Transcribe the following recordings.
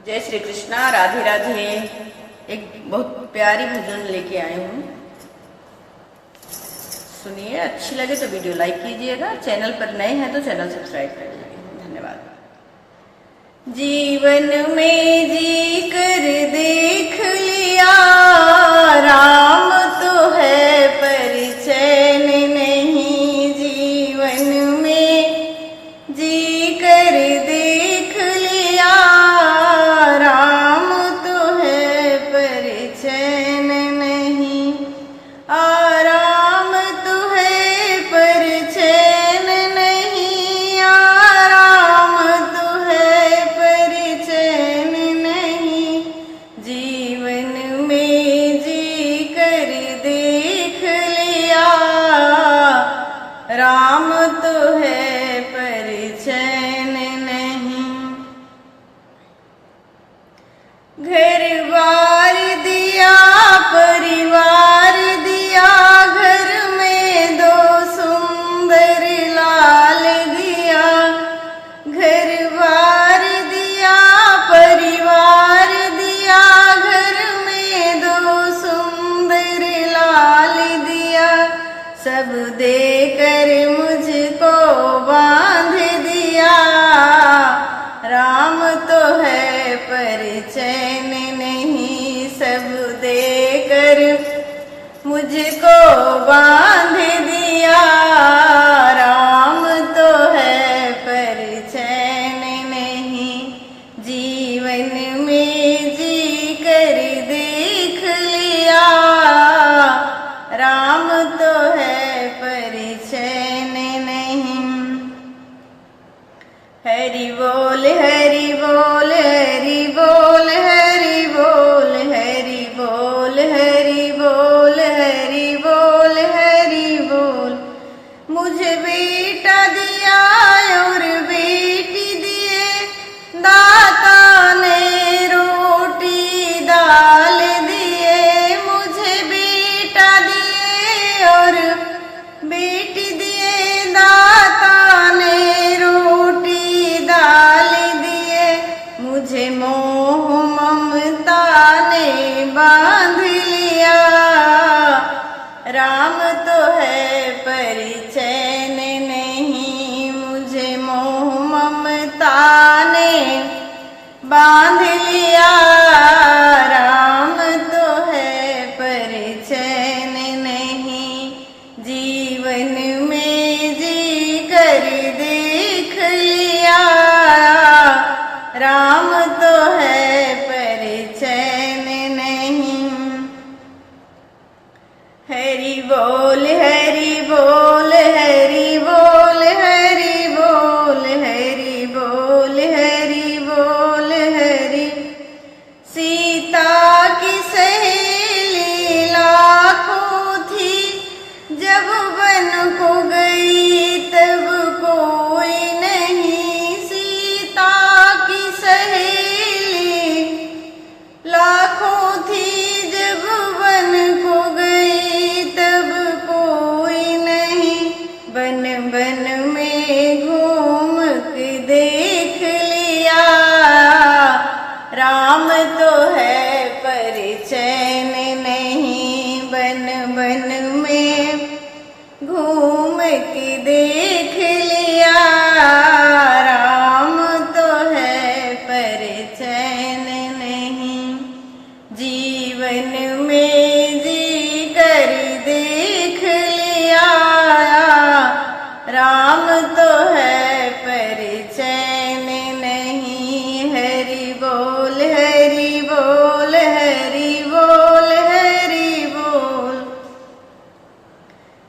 जय श्री कृष्णा, राधे राधे। एक बहुत प्यारी भजन लेके आई हूँ, सुनिए। अच्छी लगे तो वीडियो लाइक कीजिएगा, चैनल पर नए हैं तो चैनल सब्सक्राइब कर लीजिए। धन्यवाद। जीवन में जी कर देख लिया, राम तो है पर चैन नहीं। जीवन में जी कर देख लिया, राम तो है पर चैन नहीं। आराम तो है पर चैन नहीं, आराम तो है पर चैन नहीं। जीवन में जी कर देख लिया, राम तो है पर चैन नहीं। घर बार दिया, परिवार दिया, घर में दो सुंदर लाल दिया। घर बार दिया, परिवार दिया, घर में दो सुंदर लाल दिया। सब देकर मुझको बांध दिया, राम तो है पर चैन नहीं। सब देकर मुझको बांध दिया, राम तो है पर चैन नहीं। जीवन में जी कर देख लिया, राम तो है पर चैन नहीं। हरि बोल हरि बोल हरि बोल हरि बोल हरि बोल हरि बोल हरि बोल हरि बोल। मुझे बेटा दिया और बेटी दिए, दाता ने रोटी दाल दिए। मुझे बेटा दिए और बेटी दिए, दाता ने रोटी दाल दिए। मुझे मोह ममता ने बांध लिया, राम तो है पर चैन नहीं। मुझे मोह ममता ने बांध लिया, राम तो है पर चैन नहीं। जीवन में जी कर देख लिया, राम तो है पर चैन नहीं। हरि बोल हरि बोल हरि बोल हरि बोल हरि बोल हरि बोल हरि। सीता की सहेली लाखों थी, जब वन को गई तब कोई नहीं। सीता की सहेली लाखों थी, जब वन को गई तब कोई नहीं। बन बन में घूम के देख लिया, राम तो है पर चैन नहीं। बन बन में घूम के देख लिया, राम तो है पर चैन नहीं। जीवन में जी कर देख लिया, राम तो है पर चैन नहीं। हरि बोल हरि बोल हरि बोल हरि बोल।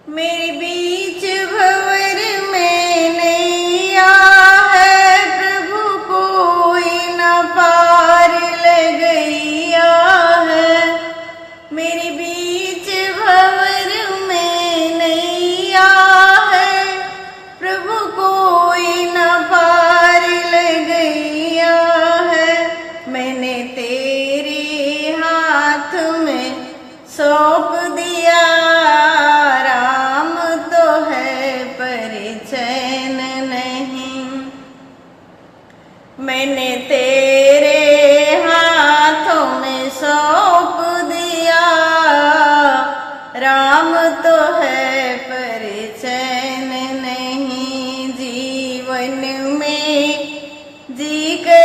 मेरे बीच भंवर में नैया है, प्रभु कोई न पार लगैया है। मेरे बीच भंवर में नैया है, प्रभु कोई न पार लगैया है। मैंने तेरे हाथ में सौंप दिया, राम तो है पर चैन नहीं। मैंने तेरे जी के